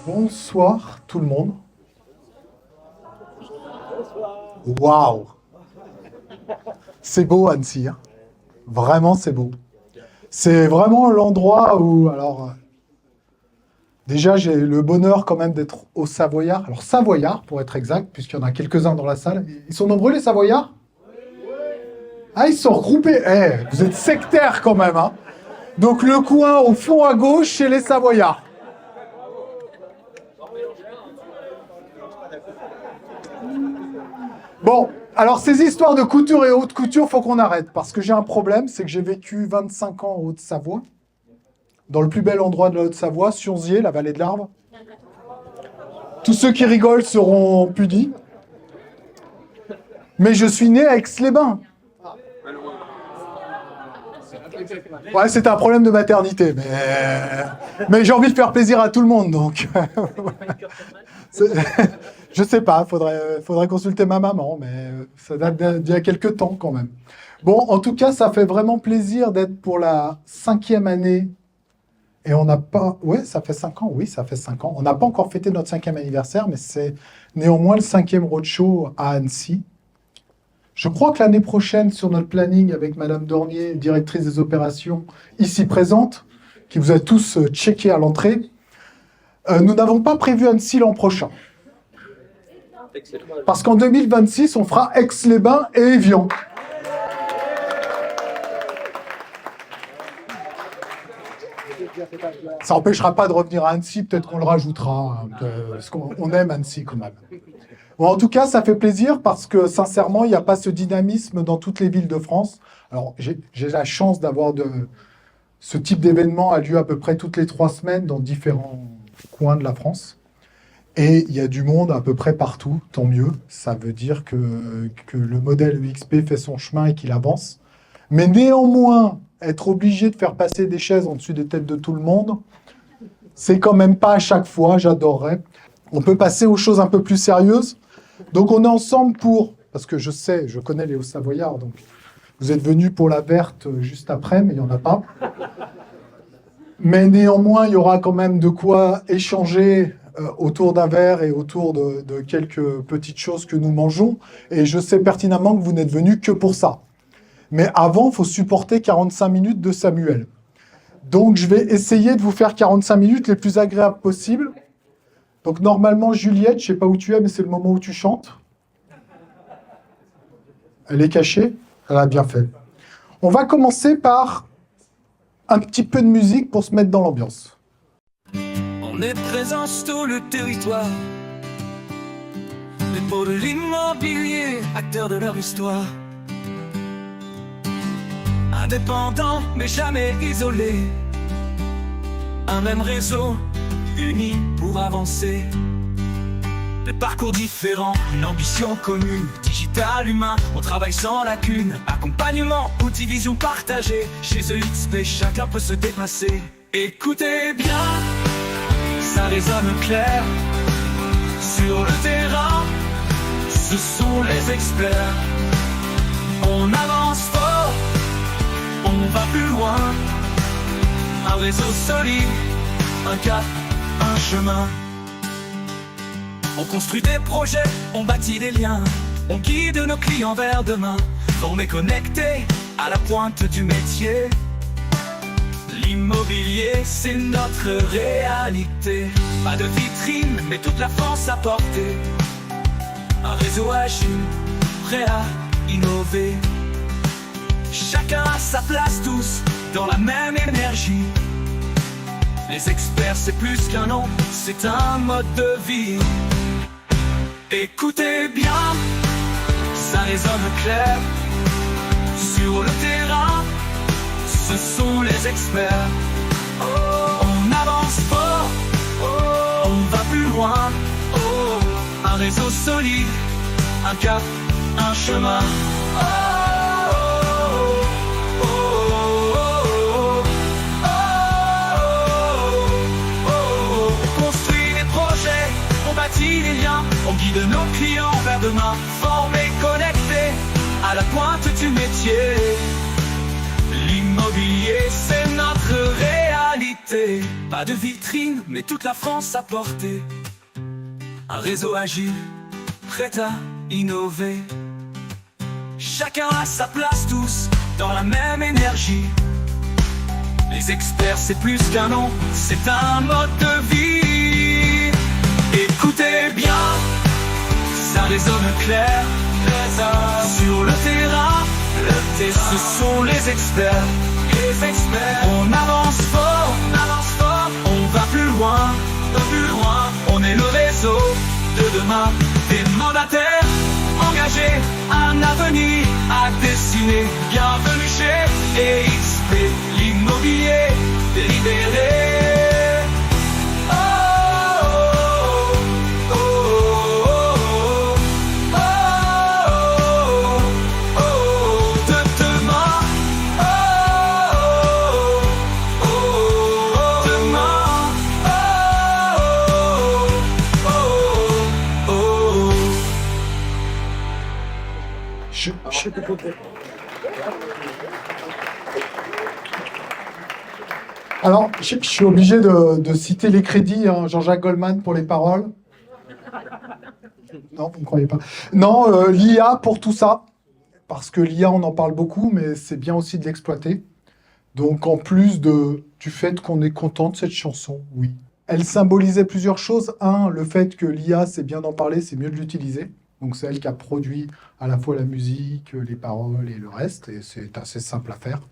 Bonsoir tout le monde. Waouh! C'est beau Annecy, hein. Vraiment c'est beau. C'est vraiment l'endroit où, alors, déjà j'ai le bonheur quand même d'être au Savoyard. Alors Savoyard pour être exact, puisqu'il y en a quelques-uns dans la salle. Ils sont nombreux les Savoyards? Ah, ils sont regroupés. Eh, vous êtes sectaires quand même, hein. Donc le coin au fond à gauche, chez les Savoyards. Bon, alors ces histoires de couture et haute couture, faut qu'on arrête. Parce que j'ai un problème, c'est que j'ai vécu 25 ans en Haute-Savoie. Dans le plus bel endroit de la Haute-Savoie, Sionzier, la vallée de l'Arve. Tous ceux qui rigolent seront punis. Mais je suis né à Aix-les-Bains. Ouais, c'est un problème de maternité, mais j'ai envie de faire plaisir à tout le monde, donc... Je sais pas, faudrait consulter ma maman, mais ça date d'il y a quelques temps quand même. Bon, en tout cas, ça fait vraiment plaisir d'être pour la 5e année. Et on n'a pas... Ouais, ça fait 5 ans, oui, ça fait 5 ans. On n'a pas encore fêté notre 5e anniversaire, mais c'est néanmoins le 5e roadshow à Annecy. Je crois que l'année prochaine, sur notre planning, avec Madame Dornier, directrice des opérations, ici présente, qui vous a tous checké à l'entrée, nous n'avons pas prévu Annecy l'an prochain. Parce qu'en 2026, on fera Aix-les-Bains et Évian. Ça n'empêchera pas de revenir à Annecy, peut-être qu'on le rajoutera, parce qu'on aime Annecy quand même. Bon, en tout cas, ça fait plaisir parce que, sincèrement, il n'y a pas ce dynamisme dans toutes les villes de France. Alors, j'ai la chance d'avoir ce type d'événement a lieu à peu près toutes les 3 semaines dans différents coins de la France. Et il y a du monde à peu près partout, tant mieux. Ça veut dire que le modèle EXP fait son chemin et qu'il avance. Mais néanmoins, être obligé de faire passer des chaises en dessus des têtes de tout le monde, c'est quand même pas à chaque fois, j'adorerais. On peut passer aux choses un peu plus sérieuses. Donc on est ensemble pour, parce que je connais les Hauts-Savoyards, donc vous êtes venus pour la verte juste après, mais il n'y en a pas. Mais néanmoins, il y aura quand même de quoi échanger autour d'un verre et autour de quelques petites choses que nous mangeons. Et je sais pertinemment que vous n'êtes venus que pour ça. Mais avant, il faut supporter 45 minutes de Samuel. Donc je vais essayer de vous faire 45 minutes les plus agréables possibles. Donc normalement, Juliette, je ne sais pas où tu es, mais c'est le moment où tu chantes. Elle est cachée. Elle a bien fait. On va commencer par un petit peu de musique pour se mettre dans l'ambiance. On est présent sur tout le territoire. Les pros de l'immobilier, acteurs de leur histoire. Indépendants, mais jamais isolés. Un même réseau, unis pour avancer. Des parcours différents, une ambition commune. Digital, humain, on travaille sans lacune. Accompagnement ou division partagée. Chez EXP, chacun peut se dépasser. Écoutez bien, ça résonne clair. Sur le terrain, ce sont les experts. On avance fort, on va plus loin. Un réseau solide, un cap, un chemin. On construit des projets, on bâtit des liens. On guide nos clients vers demain. Formés, connectés, à la pointe du métier. L'immobilier, c'est notre réalité. Pas de vitrine, mais toute la France à portée. Un réseau agile, prêt à innover. Chacun a sa place, tous dans la même énergie. Les experts, c'est plus qu'un nom, c'est un mode de vie. Écoutez bien, ça résonne clair. Sur le terrain, ce sont les experts. Oh, on avance fort, oh, on va plus loin. Oh, un réseau solide, un cap, un chemin. Oh, les liens, on guide nos clients vers demain. Formés, connectés, à la pointe du métier. L'immobilier, c'est notre réalité. qualité. Pas de vitrine, mais toute la France à portée. Un réseau agile, prêt à innover. Chacun a sa place, tous dans la même énergie. Les experts, c'est plus qu'un nom, c'est un mode de vie. Écoutez bien, ça résonne clair. Sur le terrain, ce sont les experts. On avance fort, on va plus loin, on est le réseau de demain. Des mandataires engagés, un avenir à dessiner. Bienvenue chez EXP, l'immobilier libéré. Alors, je suis obligé de citer les crédits, hein, Jean-Jacques Goldman pour les paroles. Non, vous ne croyez pas. Non, l'IA pour tout ça, parce que l'IA, on en parle beaucoup, mais c'est bien aussi de l'exploiter. Donc, en plus du fait qu'on est content de cette chanson, oui. Elle symbolisait plusieurs choses. Un, le fait que l'IA, c'est bien d'en parler, c'est mieux de l'utiliser. Donc, c'est elle qui a produit à la fois la musique, les paroles et le reste, et c'est assez simple à faire.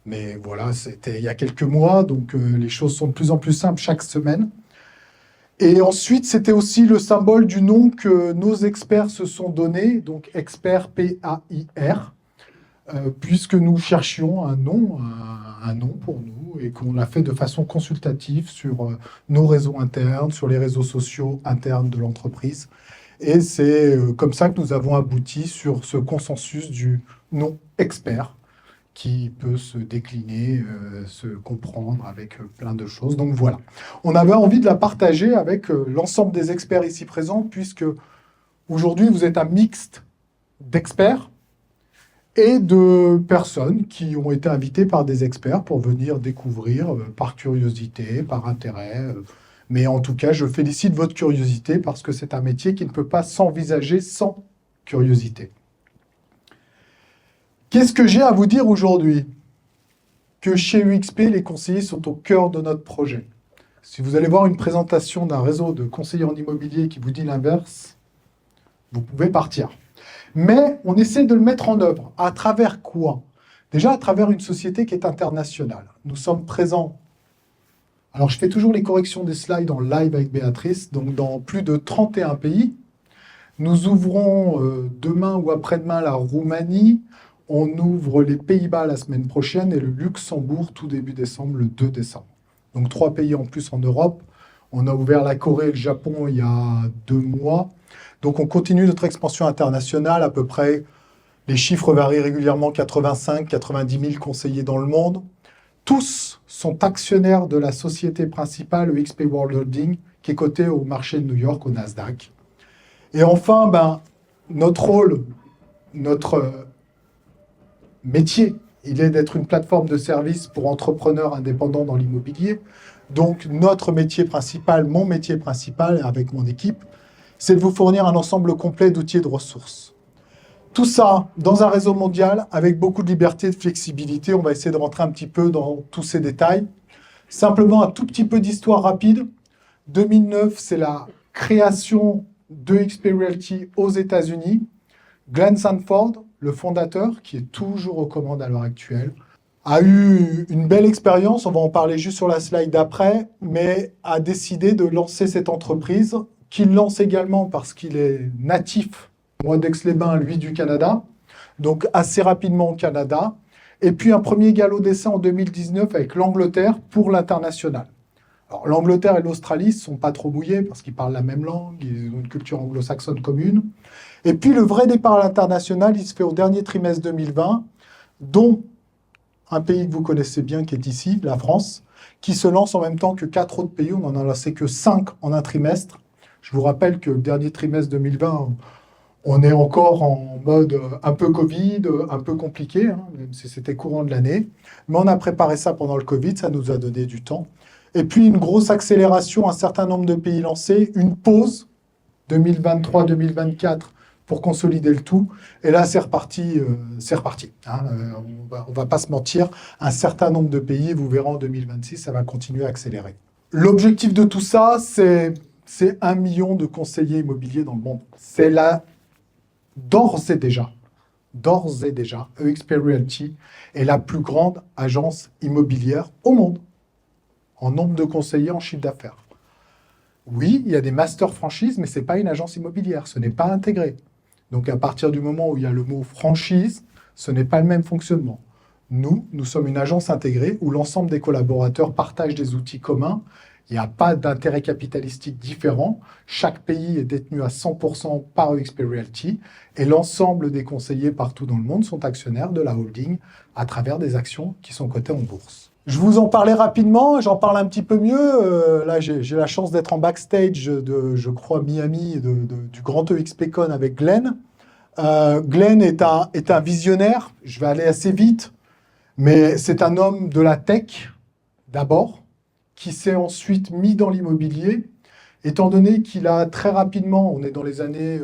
Mais voilà, c'était il y a quelques mois, donc les choses sont de plus en plus simples chaque semaine. Et ensuite, c'était aussi le symbole du nom que nos experts se sont donné, donc expert P-A-I-R, puisque nous cherchions un nom pour nous, et qu'on l'a fait de façon consultative sur nos réseaux internes, sur les réseaux sociaux internes de l'entreprise. Et c'est comme ça que nous avons abouti sur ce consensus du nom expert, qui peut se décliner, se comprendre avec plein de choses. Donc voilà, on avait envie de la partager avec l'ensemble des experts ici présents, puisque aujourd'hui vous êtes un mixte d'experts et de personnes qui ont été invitées par des experts pour venir découvrir par curiosité, par intérêt. Mais en tout cas, je félicite votre curiosité parce que c'est un métier qui ne peut pas s'envisager sans curiosité. Qu'est-ce que j'ai à vous dire aujourd'hui? Que chez UXP, les conseillers sont au cœur de notre projet. Si vous allez voir une présentation d'un réseau de conseillers en immobilier qui vous dit l'inverse, vous pouvez partir. Mais on essaie de le mettre en œuvre. À travers quoi? Déjà, à travers une société qui est internationale. Nous sommes présents. Alors, je fais toujours les corrections des slides en live avec Béatrice, donc dans plus de 31 pays. Nous ouvrons demain ou après-demain la Roumanie. On ouvre les Pays-Bas la semaine prochaine et le Luxembourg tout début décembre, le 2 décembre. Donc 3 pays en plus en Europe. On a ouvert la Corée et le Japon il y a 2 mois. Donc on continue notre expansion internationale. À peu près, les chiffres varient régulièrement, 85, 90 000 conseillers dans le monde. Tous sont actionnaires de la société principale, EXP World Holding, qui est cotée au marché de New York, au Nasdaq. Et enfin, notre rôle, notre métier, il est d'être une plateforme de service pour entrepreneurs indépendants dans l'immobilier. Donc, notre métier principal, mon métier principal, avec mon équipe, c'est de vous fournir un ensemble complet d'outils et de ressources. Tout ça dans un réseau mondial, avec beaucoup de liberté et de flexibilité. On va essayer de rentrer un petit peu dans tous ces détails. Simplement, un tout petit peu d'histoire rapide. 2009, c'est la création de XP Realty aux États-Unis. Glenn Sanford, le fondateur, qui est toujours aux commandes à l'heure actuelle, a eu une belle expérience, on va en parler juste sur la slide d'après, mais a décidé de lancer cette entreprise, qu'il lance également parce qu'il est natif, moi d'Aix-les-Bains, lui du Canada, donc assez rapidement au Canada, et puis un premier galop d'essai en 2019 avec l'Angleterre pour l'international. Alors l'Angleterre et l'Australie ne sont pas trop mouillés parce qu'ils parlent la même langue, ils ont une culture anglo-saxonne commune. Et puis le vrai départ à l'international, il se fait au dernier trimestre 2020, dont un pays que vous connaissez bien qui est ici, la France, qui se lance en même temps que 4 autres pays. On n'en a lancé que 5 en un trimestre. Je vous rappelle que le dernier trimestre 2020, On est encore en mode un peu Covid, un peu compliqué, hein, même si c'était courant de l'année. Mais on a préparé ça pendant le Covid, ça nous a donné du temps. Et puis une grosse accélération, un certain nombre de pays lancés, une pause 2023-2024 pour consolider le tout. Et là, c'est reparti. Hein. On va pas se mentir, un certain nombre de pays, vous verrez en 2026, ça va continuer à accélérer. L'objectif de tout ça, c'est 1 million de conseillers immobiliers dans le monde. C'est là, d'ores et déjà, EXP Realty est la plus grande agence immobilière au monde, en nombre de conseillers, en chiffre d'affaires. Oui, il y a des master franchises, mais ce n'est pas une agence immobilière, ce n'est pas intégré. Donc à partir du moment où il y a le mot franchise, ce n'est pas le même fonctionnement. Nous sommes une agence intégrée où l'ensemble des collaborateurs partagent des outils communs. Il n'y a pas d'intérêt capitalistique différent. Chaque pays est détenu à 100% par EXP Realty et l'ensemble des conseillers partout dans le monde sont actionnaires de la holding à travers des actions qui sont cotées en bourse. Je vous en parlais rapidement, j'en parle un petit peu mieux. Là, j'ai la chance d'être en backstage de, je crois, Miami, du grand EXPCon avec Glenn. Glenn est un visionnaire, je vais aller assez vite, mais c'est un homme de la tech, d'abord, qui s'est ensuite mis dans l'immobilier, étant donné qu'il a très rapidement, on est dans les années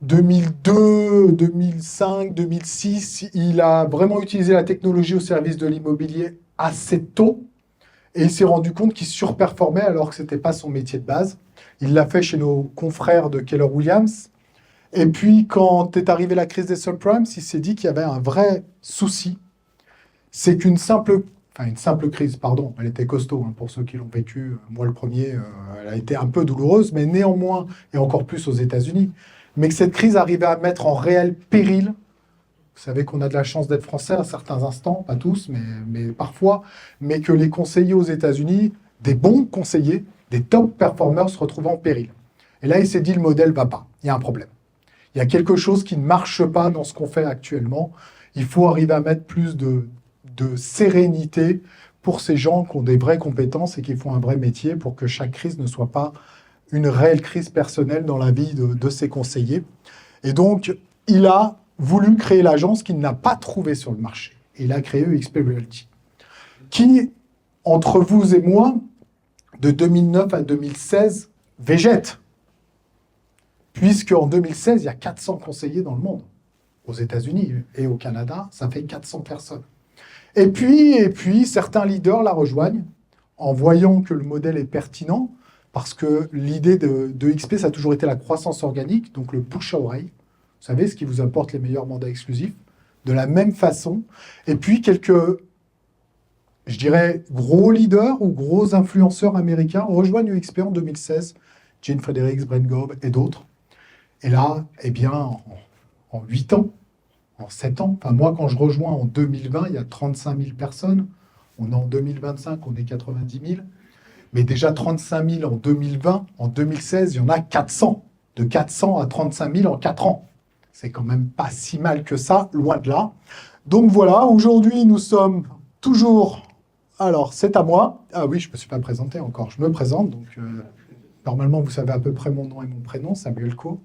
2002, 2005, 2006, il a vraiment utilisé la technologie au service de l'immobilier assez tôt et il s'est rendu compte qu'il surperformait alors que ce n'était pas son métier de base. Il l'a fait chez nos confrères de Keller Williams. Et puis, quand est arrivée la crise des subprimes, il s'est dit qu'il y avait un vrai souci. C'est qu'une simple crise, pardon, elle était costaud hein, pour ceux qui l'ont vécu. Moi, le premier, elle a été un peu douloureuse, mais néanmoins, et encore plus aux États-Unis, mais que cette crise arrivait à mettre en réel péril. Vous savez qu'on a de la chance d'être français à certains instants, pas tous, mais parfois, mais que les conseillers aux États-Unis, des bons conseillers, des top performers se retrouvent en péril. Et là, il s'est dit, le modèle ne va pas, il y a un problème. Il y a quelque chose qui ne marche pas dans ce qu'on fait actuellement. Il faut arriver à mettre plus de sérénité pour ces gens qui ont des vraies compétences et qui font un vrai métier pour que chaque crise ne soit pas une réelle crise personnelle dans la vie de ses conseillers. Et donc, il a voulu créer l'agence qu'il n'a pas trouvée sur le marché. Il a créé EXP Realty, qui, entre vous et moi, de 2009 à 2016, végète. Puisqu'en 2016, il y a 400 conseillers dans le monde. Aux États-Unis et au Canada, ça fait 400 personnes. Et puis, certains leaders la rejoignent en voyant que le modèle est pertinent, parce que l'idée de XP, ça a toujours été la croissance organique, donc le bouche à oreille. Vous savez, ce qui vous apporte les meilleurs mandats exclusifs. De la même façon. Et puis, quelques, je dirais, gros leaders ou gros influenceurs américains rejoignent XP en 2016. Gene Fredericks, Brent Gobb et d'autres. Et là, eh bien, en 8 ans, en 7 ans, enfin moi, quand je rejoins en 2020, il y a 35 000 personnes. On est en 2025, on est 90 000. Mais déjà 35 000 en 2020, en 2016, il y en a 400. De 400 à 35 000 en 4 ans. C'est quand même pas si mal que ça, loin de là. Donc voilà, aujourd'hui, nous sommes toujours... Alors, c'est à moi. Ah oui, je ne me suis pas présenté encore. Je me présente. Donc, normalement, vous savez à peu près mon nom et mon prénom, Samuel Coe.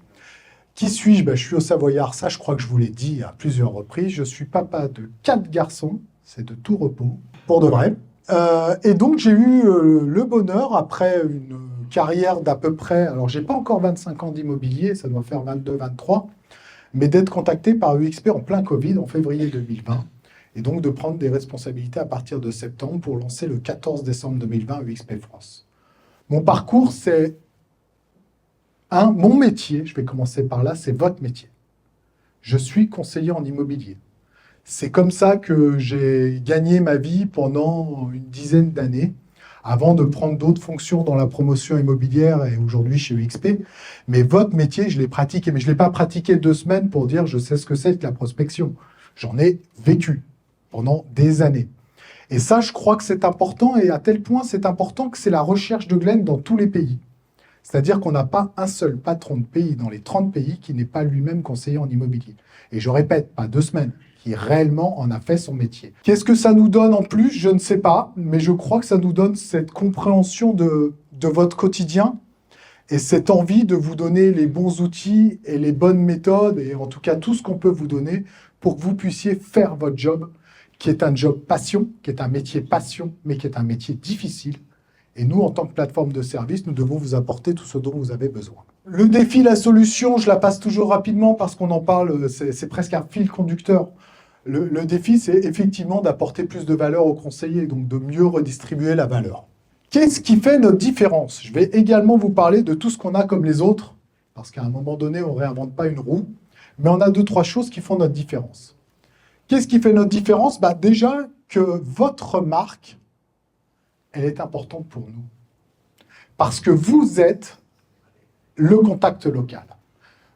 Qui suis-je? Je suis au Savoyard. Ça, je crois que je vous l'ai dit à plusieurs reprises. Je suis papa de 4 garçons. C'est de tout repos, pour de vrai. Et donc, j'ai eu le bonheur, après une carrière d'à peu près... Alors, je n'ai pas encore 25 ans d'immobilier, ça doit faire 22, 23, mais d'être contacté par EXP en plein Covid, en février 2020, et donc de prendre des responsabilités à partir de septembre pour lancer le 14 décembre 2020 EXP France. Mon parcours, c'est... mon métier, je vais commencer par là, c'est votre métier. Je suis conseiller en immobilier. C'est comme ça que j'ai gagné ma vie pendant une dizaine d'années, avant de prendre d'autres fonctions dans la promotion immobilière et aujourd'hui chez EXP. Mais votre métier, je l'ai pratiqué, mais je ne l'ai pas pratiqué 2 semaines pour dire je sais ce que c'est que la prospection. J'en ai vécu pendant des années. Et ça, je crois que c'est important, et à tel point c'est important que c'est la recherche de Glenn dans tous les pays. C'est-à-dire qu'on n'a pas un seul patron de pays dans les 30 pays qui n'est pas lui-même conseiller en immobilier. Et je répète, pas 2 semaines, qui réellement en a fait son métier. Qu'est-ce que ça nous donne en plus? Je ne sais pas, mais je crois que ça nous donne cette compréhension de votre quotidien Et cette envie de vous donner les bons outils et les bonnes méthodes, et en tout cas tout ce qu'on peut vous donner pour que vous puissiez faire votre job, qui est un job passion, qui est un métier passion, mais qui est un métier difficile. Et nous, en tant que plateforme de service, nous devons vous apporter tout ce dont vous avez besoin. Le défi, la solution, je la passe toujours rapidement parce qu'on en parle, c'est presque un fil conducteur. Le défi, c'est effectivement d'apporter plus de valeur aux conseillers, donc de mieux redistribuer la valeur. Qu'est-ce qui fait notre différence? Je vais également vous parler de tout ce qu'on a comme les autres, parce qu'à un moment donné, on ne réinvente pas une roue, mais on a 2-3 choses qui font notre différence. Qu'est-ce qui fait notre différence? Déjà que votre marque, elle est importante pour nous. Parce que vous êtes le contact local.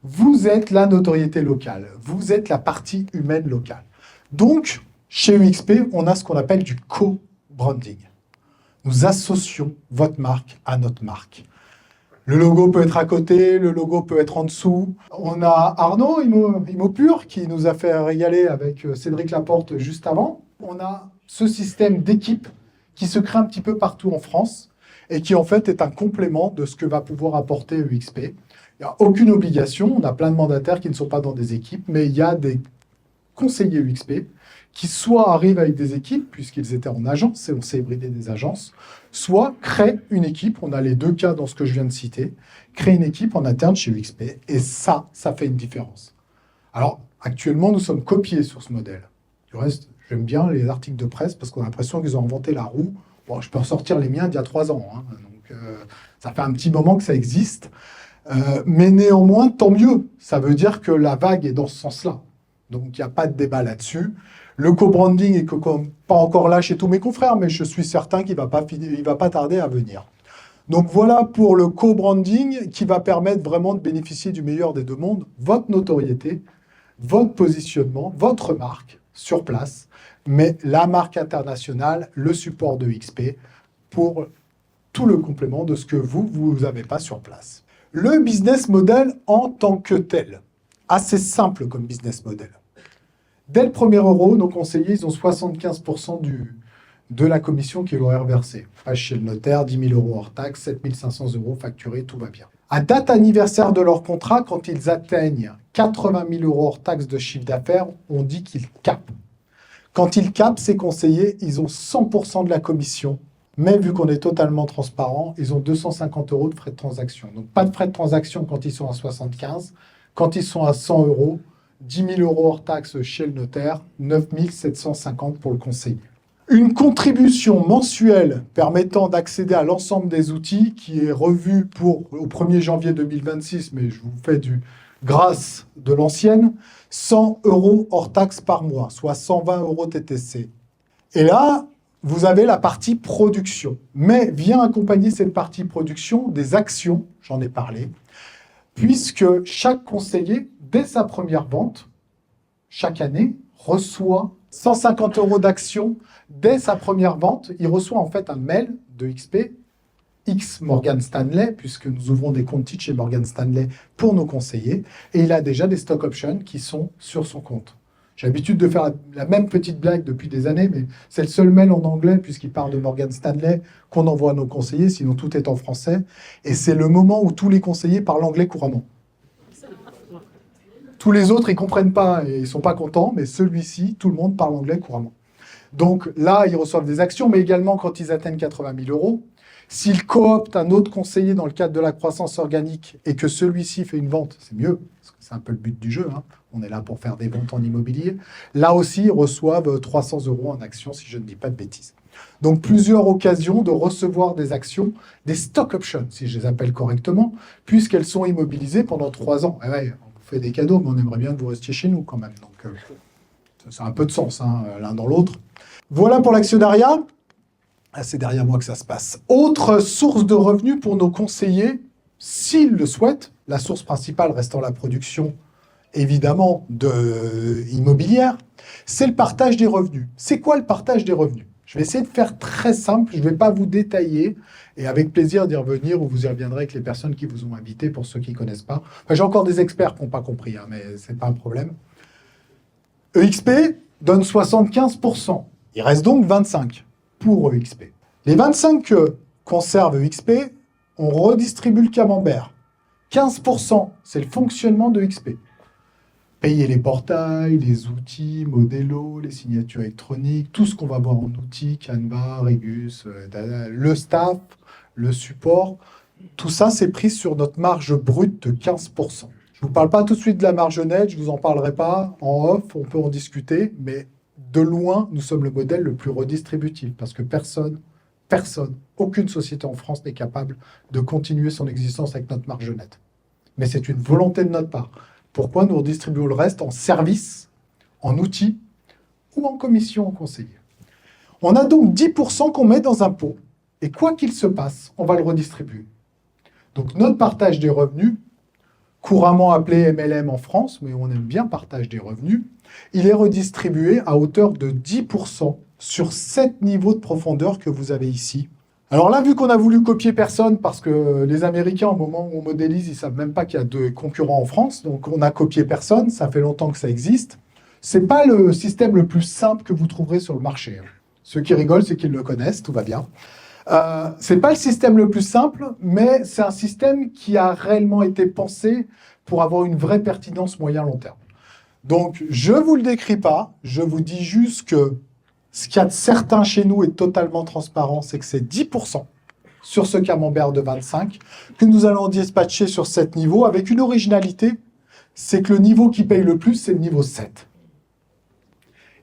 Vous êtes la notoriété locale. Vous êtes la partie humaine locale. Donc, chez UXP, on a ce qu'on appelle du co-branding. Nous associons votre marque à notre marque. Le logo peut être à côté, le logo peut être en dessous. On a Arnaud, Imopur, qui nous a fait régaler avec Cédric Laporte juste avant. On a ce système d'équipe qui se crée un petit peu partout en France et qui en fait est un complément de ce que va pouvoir apporter UXP. Il n'y a aucune obligation, on a plein de mandataires qui ne sont pas dans des équipes, mais il y a des conseillers UXP qui soit arrivent avec des équipes, puisqu'ils étaient en agence et on s'est hybridé des agences, soit créent une équipe, on a les 2 cas dans ce que je viens de citer, créent une équipe en interne chez UXP, et ça fait une différence. Alors, actuellement, nous sommes copiés sur ce modèle. Du reste, j'aime bien les articles de presse parce qu'on a l'impression qu'ils ont inventé la roue. Bon, je peux ressortir les miens d'il y a 3 ans, hein, donc ça fait un petit moment que ça existe. Mais néanmoins, tant mieux. Ça veut dire que la vague est dans ce sens-là. Donc, il n'y a pas de débat là-dessus. Le co-branding est pas encore là chez tous mes confrères, mais je suis certain qu'il ne va pas tarder à venir. Donc, voilà pour le co-branding qui va permettre vraiment de bénéficier du meilleur des 2 mondes. Votre notoriété, votre positionnement, votre marque sur place, mais la marque internationale, le support de XP pour tout le complément de ce que vous n'avez pas sur place. Le business model en tant que tel, assez simple comme business model. Dès le premier euro, nos conseillers, ils ont 75% de la commission qui leur est reversée. Page chez le notaire, 10 000 € hors taxe, 7 500 € facturés, tout va bien. À date anniversaire de leur contrat, quand ils atteignent 80 000 € hors taxe de chiffre d'affaires, on dit qu'ils capent. Quand ils capent, ces conseillers, ils ont 100% de la commission. Mais vu qu'on est totalement transparent, ils ont 250 € de frais de transaction. Donc pas de frais de transaction quand ils sont à 75. Quand ils sont à 100 €, 10 000 € hors taxe chez le notaire, 9 750 pour le conseiller. Une contribution mensuelle permettant d'accéder à l'ensemble des outils qui est revue au 1er janvier 2026, mais je vous fais grâce de l'ancienne, 100 € hors taxe par mois, soit 120 € TTC. Et là, vous avez la partie production. Mais vient accompagner cette partie production des actions, j'en ai parlé, puisque chaque conseiller, dès sa première vente, chaque année, reçoit 150 € d'actions dès sa première vente. Il reçoit en fait un mail de XP, X Morgan Stanley, puisque nous ouvrons des comptes titres chez Morgan Stanley pour nos conseillers, et il a déjà des stock options qui sont sur son compte. J'ai l'habitude de faire la même petite blague depuis des années, mais c'est le seul mail en anglais, puisqu'il part de Morgan Stanley, qu'on envoie à nos conseillers, sinon tout est en français. Et c'est le moment où tous les conseillers parlent anglais couramment. Tous les autres, ils ne comprennent pas et ils ne sont pas contents, mais celui-ci, tout le monde parle anglais couramment. Donc là, ils reçoivent des actions, mais également quand ils atteignent 80 000 €. S'ils cooptent un autre conseiller dans le cadre de la croissance organique et que celui-ci fait une vente, c'est mieux, parce que c'est un peu le but du jeu, hein. On est là pour faire des ventes en immobilier. Là aussi, ils reçoivent 300 € en actions, si je ne dis pas de bêtises. Donc, plusieurs occasions de recevoir des actions, des stock options, si je les appelle correctement, puisqu'elles sont immobilisées pendant 3 ans. Et ouais, on vous fait des cadeaux, mais on aimerait bien que vous restiez chez nous quand même. Donc, ça a un peu de sens, hein, l'un dans l'autre. Voilà pour l'actionnariat. Ah, c'est derrière moi que ça se passe. Autre source de revenus pour nos conseillers, s'ils le souhaitent, la source principale restant la production, évidemment, immobilière, c'est le partage des revenus. C'est quoi le partage des revenus? Je vais essayer de faire très simple, je ne vais pas vous détailler, et avec plaisir d'y revenir, ou vous y reviendrez avec les personnes qui vous ont invité, pour ceux qui ne connaissent pas. Enfin, j'ai encore des experts qui n'ont pas compris, hein, mais ce n'est pas un problème. EXP donne 75%. Il reste donc 25% pour EXP. Les 25 que conserve EXP on redistribue le camembert. 15%, c'est le fonctionnement de XP. Payer les portails, les outils, Modelo, les signatures électroniques, tout ce qu'on va voir en outils, Canva, Regus, le staff, le support, tout ça, c'est pris sur notre marge brute de 15%. Je ne vous parle pas tout de suite de la marge nette, je ne vous en parlerai pas en off, on peut en discuter, mais de loin, nous sommes le modèle le plus redistributif parce que personne, aucune société en France n'est capable de continuer son existence avec notre marge nette. Mais c'est une volonté de notre part. Pourquoi nous redistribuons le reste en services, en outils ou en commission aux conseillers? On a donc 10% qu'on met dans un pot et quoi qu'il se passe, on va le redistribuer. Donc notre partage des revenus, couramment appelé MLM en France, mais on aime bien partage des revenus, il est redistribué à hauteur de 10% sur 7 niveaux de profondeur que vous avez ici. Alors là, vu qu'on a voulu copier personne, parce que les Américains, au moment où on modélise, ils ne savent même pas qu'il y a de concurrents en France, donc on a copié personne, ça fait longtemps que ça existe. Ce n'est pas le système le plus simple que vous trouverez sur le marché. Ceux qui rigolent, c'est qu'ils le connaissent, tout va bien. Ce n'est pas le système le plus simple, mais c'est un système qui a réellement été pensé pour avoir une vraie pertinence moyen-long terme. Donc, je ne vous le décris pas, je vous dis juste que ce qu'il y a de certain chez nous est totalement transparent, c'est que c'est 10% sur ce camembert de 25 que nous allons dispatcher sur 7 niveaux avec une originalité, c'est que le niveau qui paye le plus, c'est le niveau 7.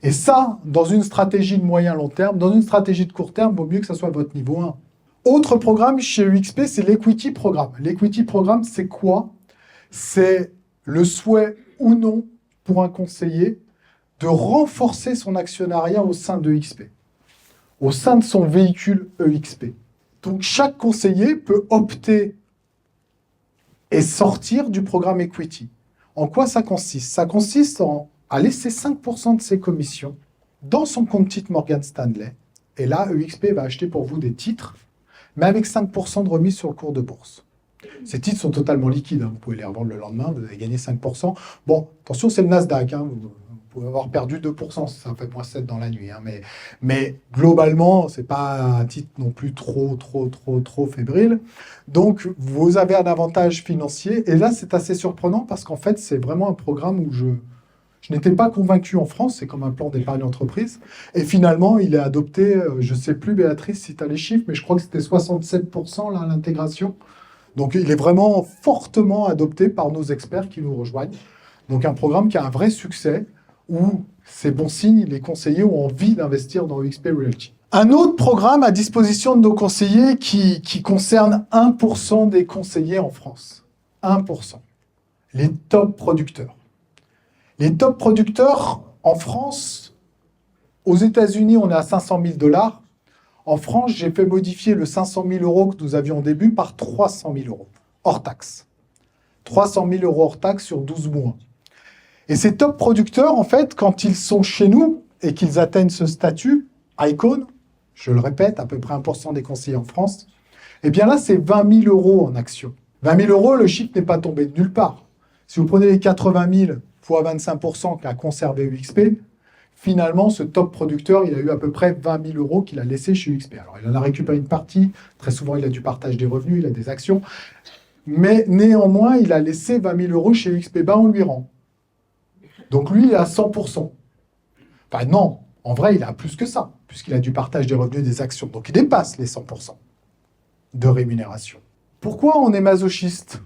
Et ça, dans une stratégie de moyen-long terme, dans une stratégie de court terme, il vaut mieux que ça soit votre niveau 1. Autre programme chez UXP, c'est l'Equity Programme. L'Equity Programme, c'est quoi? C'est le souhait ou non pour un conseiller de renforcer son actionnariat au sein de XP, au sein de son véhicule EXP. Donc chaque conseiller peut opter et sortir du programme Equity. En quoi ça consiste? Ça consiste à laisser 5% de ses commissions dans son compte titre Morgan Stanley. Et là, EXP va acheter pour vous des titres, mais avec 5% de remise sur le cours de bourse. Ces titres sont totalement liquides, hein. Vous pouvez les revendre le lendemain, vous avez gagné 5%. Bon, attention, c'est le Nasdaq, hein. Vous pouvez avoir perdu 2%, ça fait moins 7 dans la nuit. Hein. Mais globalement, ce n'est pas un titre non plus trop fébrile. Donc, vous avez un avantage financier. Et là, c'est assez surprenant parce qu'en fait, c'est vraiment un programme où je n'étais pas convaincu en France. C'est comme un plan d'épargne entreprise. Et finalement, il est adopté, je ne sais plus, Béatrice, si tu as les chiffres, mais je crois que c'était 67% là, l'intégration. Donc, il est vraiment fortement adopté par nos experts qui nous rejoignent. Donc, un programme qui a un vrai succès, où c'est bon signe, les conseillers ont envie d'investir dans UXP Realty. Un autre programme à disposition de nos conseillers qui concerne 1% des conseillers en France. 1%. Les top producteurs. Les top producteurs en France, aux États-Unis, on est à 500 000 $. En France, j'ai fait modifier le 500 000 € que nous avions au début par 300 000 €, hors taxe. 300 000 € hors taxe sur 12 mois. Et ces top producteurs, en fait, quand ils sont chez nous et qu'ils atteignent ce statut, Icon, je le répète, à peu près 1% des conseillers en France, eh bien là, c'est 20 000 € en actions. 20 000 €, le chiffre n'est pas tombé de nulle part. Si vous prenez les 80 000 fois 25% qu'a conservé UXP, finalement, ce top producteur, il a eu à peu près 20 000 € qu'il a laissé chez UXP. Alors, il en a récupéré une partie. Très souvent, il a du partage des revenus, il a des actions. Mais néanmoins, il a laissé 20 000 € chez UXP. Ben, on lui rend. Donc lui, il est à 100%. Enfin non, en vrai, il a plus que ça, puisqu'il a du partage des revenus des actions. Donc il dépasse les 100% de rémunération. Pourquoi on est masochiste?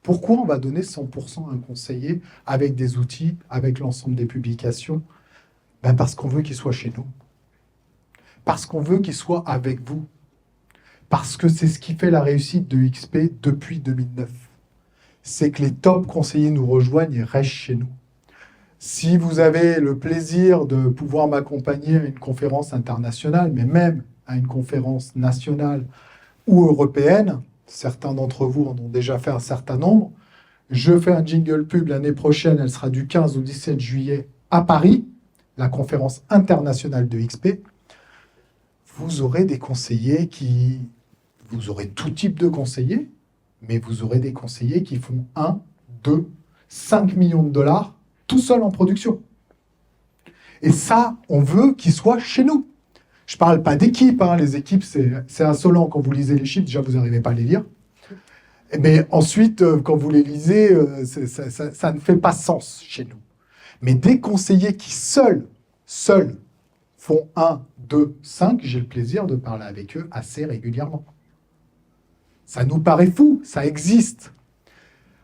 Pourquoi on va donner 100% à un conseiller avec des outils, avec l'ensemble des publications? Ben parce qu'on veut qu'il soit chez nous. Parce qu'on veut qu'il soit avec vous. Parce que c'est ce qui fait la réussite de XP depuis 2009. C'est que les top conseillers nous rejoignent et restent chez nous. Si vous avez le plaisir de pouvoir m'accompagner à une conférence internationale, mais même à une conférence nationale ou européenne, certains d'entre vous en ont déjà fait un certain nombre, je fais un jingle pub l'année prochaine, elle sera du 15 au 17 juillet à Paris, la conférence internationale de XP. Vous aurez des conseillers vous aurez tout type de conseillers, mais vous aurez des conseillers qui font 1, 2, 5 millions de $, tout seuls en production. Et ça, on veut qu'ils soient chez nous. Je ne parle pas d'équipe, hein. Les équipes, c'est insolent quand vous lisez les chiffres, déjà vous n'arrivez pas à les lire. Mais ensuite, quand vous les lisez, ça ne fait pas sens chez nous. Mais des conseillers qui seuls font 1, 2, 5, j'ai le plaisir de parler avec eux assez régulièrement. Ça nous paraît fou, ça existe.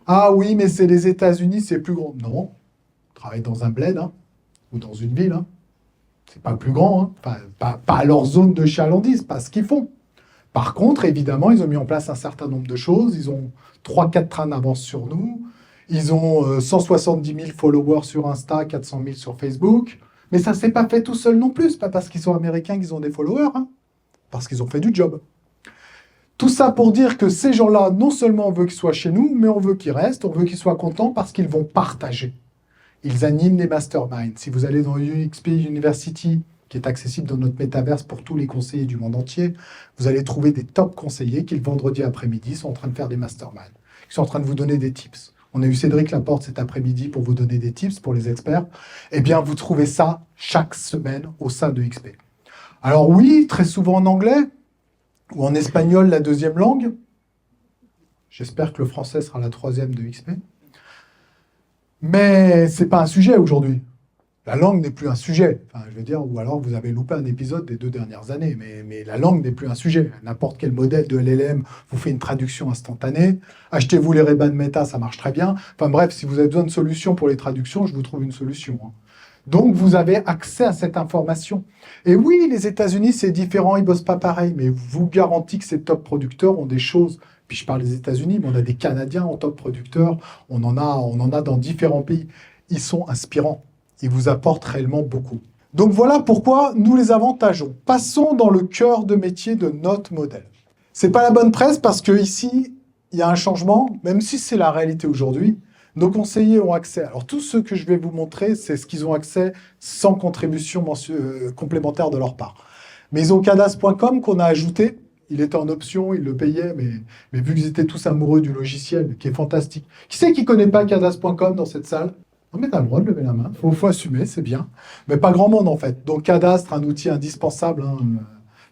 Ah oui, mais c'est les États-Unis, c'est plus grand. Non, travaille dans un bled, hein, ou dans une ville, hein. C'est pas plus grand, hein. Enfin, pas leur zone de chalandise, pas ce qu'ils font. Par contre, évidemment, ils ont mis en place un certain nombre de choses. Ils ont 3-4 trains d'avance sur nous. Ils ont 170 000 followers sur Insta, 400 000 sur Facebook. Mais ça ne s'est pas fait tout seul non plus. Pas parce qu'ils sont américains qu'ils ont des followers, hein. Parce qu'ils ont fait du job. Tout ça pour dire que ces gens-là, non seulement on veut qu'ils soient chez nous, mais on veut qu'ils restent, on veut qu'ils soient contents parce qu'ils vont partager. Ils animent des masterminds. Si vous allez dans UXP University, qui est accessible dans notre métaverse pour tous les conseillers du monde entier, vous allez trouver des top conseillers qui, le vendredi après-midi, sont en train de faire des masterminds, qui sont en train de vous donner des tips. On a eu Cédric Laporte cet après-midi pour vous donner des tips pour les experts. Eh bien, vous trouvez ça chaque semaine au sein de XP. Alors oui, très souvent en anglais, ou en espagnol, la deuxième langue. J'espère que le français sera la troisième de XP. Mais ce n'est pas un sujet aujourd'hui. La langue n'est plus un sujet. Enfin, je veux dire, ou alors vous avez loupé un épisode des 2 dernières années. Mais la langue n'est plus un sujet. N'importe quel modèle de LLM vous fait une traduction instantanée. Achetez-vous les Ray-Ban Meta, ça marche très bien. Enfin bref, si vous avez besoin de solutions pour les traductions, je vous trouve une solution, hein. Donc, vous avez accès à cette information. Et oui, les États-Unis, c'est différent, ils ne bossent pas pareil, mais vous garantis que ces top producteurs ont des choses. Puis je parle des États-Unis, mais on a des Canadiens en top producteurs, on en a dans différents pays. Ils sont inspirants, ils vous apportent réellement beaucoup. Donc voilà pourquoi nous les avantageons. Passons dans le cœur de métier de notre modèle. Ce n'est pas la bonne presse parce qu'ici, il y a un changement, même si c'est la réalité aujourd'hui. Nos conseillers ont accès. Alors, tout ce que je vais vous montrer, c'est ce qu'ils ont accès sans contribution complémentaire de leur part. Mais ils ont cadastre.com qu'on a ajouté. Il était en option, ils le payaient, mais vu qu'ils étaient tous amoureux du logiciel, qui est fantastique. Qui c'est qui ne connaît pas cadastre.com dans cette salle? Non, mais tu as le droit de lever la main. Il faut assumer, c'est bien. Mais pas grand monde, en fait. Donc, Cadastre, un outil indispensable. Hein.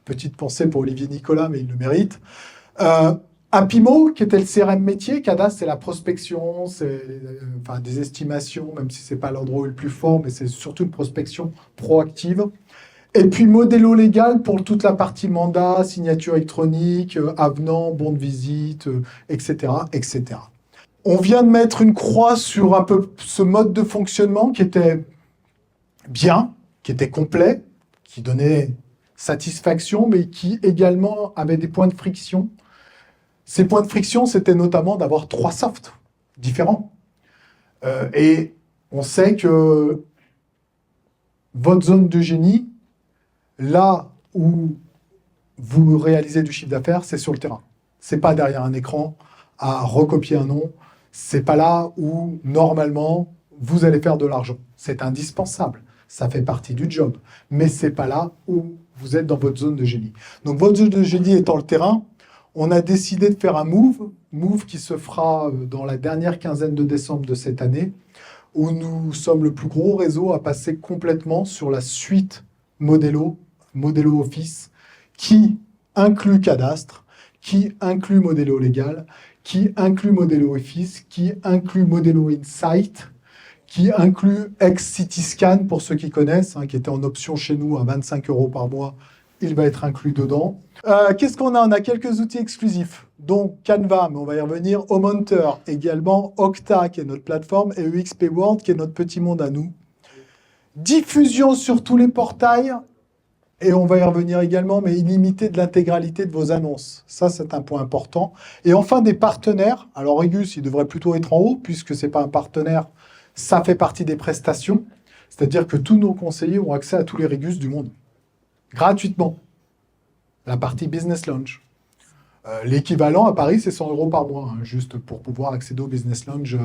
Petite pensée pour Olivier Nicolas, mais il le mérite. Apimo, qui était le CRM métier, Cadastre, c'est la prospection, c'est des estimations, même si ce n'est pas l'endroit le plus fort, mais c'est surtout une prospection proactive. Et puis Modelo Légal pour toute la partie mandat, signature électronique, avenant, bon de visite, etc., etc. On vient de mettre une croix sur un peu ce mode de fonctionnement qui était bien, qui était complet, qui donnait satisfaction, mais qui également avait des points de friction. Ces points de friction, c'était notamment d'avoir 3 softs différents. Et on sait que votre zone de génie, là où vous réalisez du chiffre d'affaires, c'est sur le terrain. Ce n'est pas derrière un écran à recopier un nom. Ce n'est pas là où, normalement, vous allez faire de l'argent. C'est indispensable. Ça fait partie du job. Mais ce n'est pas là où vous êtes dans votre zone de génie. Donc, votre zone de génie étant le terrain, on a décidé de faire un move qui se fera dans la dernière quinzaine de décembre de cette année, où nous sommes le plus gros réseau à passer complètement sur la suite Modelo Office, qui inclut Cadastre, qui inclut Modelo Légal, qui inclut Modelo Office, qui inclut Modelo Insight, qui inclut Ex-Cityscan, pour ceux qui connaissent, hein, qui était en option chez nous à 25 € par mois. Il va être inclus dedans. Qu'est-ce qu'on a? On a quelques outils exclusifs, donc Canva, mais on va y revenir, HomeHunter, également Octa, qui est notre plateforme, et UXP World, qui est notre petit monde à nous. Diffusion sur tous les portails, et on va y revenir également, mais illimité de l'intégralité de vos annonces. Ça, c'est un point important. Et enfin, des partenaires. Alors, Regus, il devrait plutôt être en haut, puisque ce n'est pas un partenaire, ça fait partie des prestations. C'est-à-dire que tous nos conseillers ont accès à tous les Regus du monde. Gratuitement. La partie Business Lounge. L'équivalent à Paris, c'est 100 € par mois, hein, juste pour pouvoir accéder au Business Lounge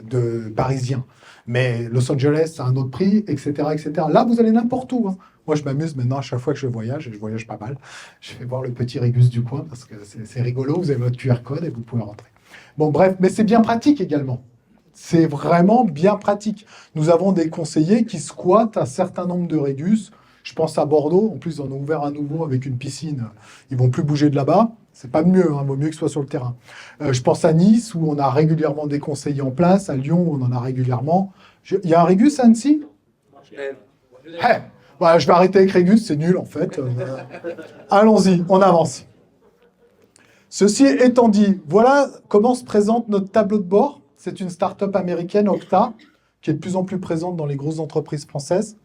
de parisien. Mais Los Angeles, c'est un autre prix, etc., etc. Là, vous allez n'importe où. Hein. Moi, je m'amuse maintenant à chaque fois que je voyage, et je voyage pas mal. Je vais voir le petit Régus du coin, parce que c'est rigolo, vous avez votre QR code et vous pouvez rentrer. Bon, bref, mais c'est bien pratique également. C'est vraiment bien pratique. Nous avons des conseillers qui squattent un certain nombre de Régus Je pense à Bordeaux, en plus ils en ont ouvert un nouveau avec une piscine, ils vont plus bouger de là-bas. C'est pas mieux, hein, vaut mieux que ce soit sur le terrain. Je pense à Nice, où on a régulièrement des conseillers en place, à Lyon, où on en a régulièrement. Il y a un Régus à Annecy? Voilà, je vais arrêter avec Régus, c'est nul en fait. Allons-y, on avance. Ceci étant dit, voilà comment se présente notre tableau de bord. C'est une start-up américaine, Octa, qui est de plus en plus présente dans les grosses entreprises françaises.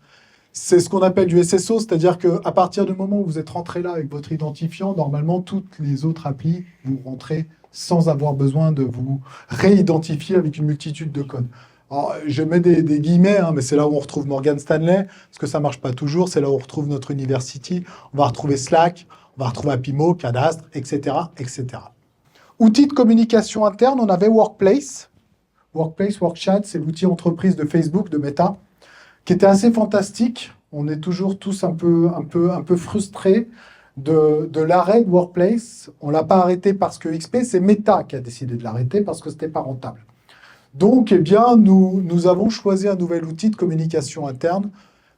C'est ce qu'on appelle du SSO, c'est-à-dire qu'à partir du moment où vous êtes rentré là avec votre identifiant, normalement, toutes les autres applis, vous rentrez sans avoir besoin de vous réidentifier avec une multitude de codes. Alors, je mets des guillemets, hein, mais c'est là où on retrouve Morgan Stanley, parce que ça ne marche pas toujours, c'est là où on retrouve notre University, on va retrouver Slack, on va retrouver Apimo, Cadastre, etc., etc. Outils de communication interne, on avait Workplace. Workplace, Workchat, c'est l'outil entreprise de Facebook, de Meta, qui était assez fantastique. On est toujours tous un peu frustrés de l'arrêt de Workplace. On ne l'a pas arrêté parce que XP, c'est Meta qui a décidé de l'arrêter parce que ce n'était pas rentable. Donc, eh bien, nous avons choisi un nouvel outil de communication interne.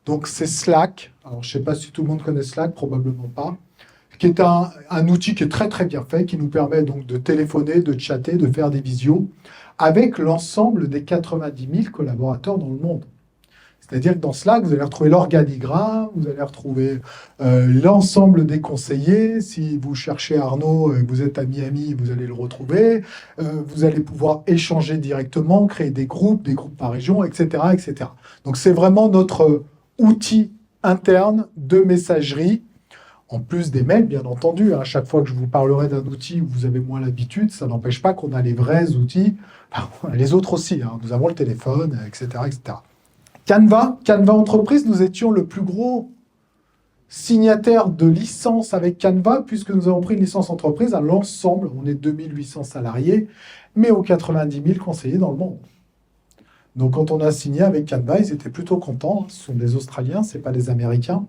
Donc, c'est Slack. Alors, je ne sais pas si tout le monde connaît Slack, probablement pas. Qui est un outil qui est très, très bien fait, qui nous permet donc de téléphoner, de chatter, de faire des visios avec l'ensemble des 90 000 collaborateurs dans le monde. C'est-à-dire que dans Slack, vous allez retrouver l'organigramme, vous allez retrouver l'ensemble des conseillers. Si vous cherchez Arnaud et que vous êtes à Miami, vous allez le retrouver. Vous allez pouvoir échanger directement, créer des groupes par région, etc., etc. Donc, c'est vraiment notre outil interne de messagerie, en plus des mails, bien entendu. À chaque fois que je vous parlerai d'un outil où vous avez moins l'habitude, ça n'empêche pas qu'on a les vrais outils. Enfin, les autres aussi, hein. Nous avons le téléphone, etc., etc. Canva Entreprise, nous étions le plus gros signataire de licence avec Canva, puisque nous avons pris une licence entreprise à l'ensemble. On est 2800 salariés, mais aux 90 000 conseillers dans le monde. Donc, quand on a signé avec Canva, ils étaient plutôt contents. Ce sont des Australiens, ce n'est pas des Américains.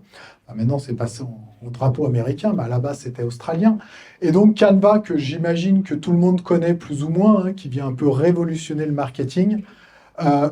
Enfin, maintenant, c'est passé en drapeau américain, mais à la base, c'était australien. Et donc, Canva, que j'imagine que tout le monde connaît plus ou moins, hein, qui vient un peu révolutionner le marketing,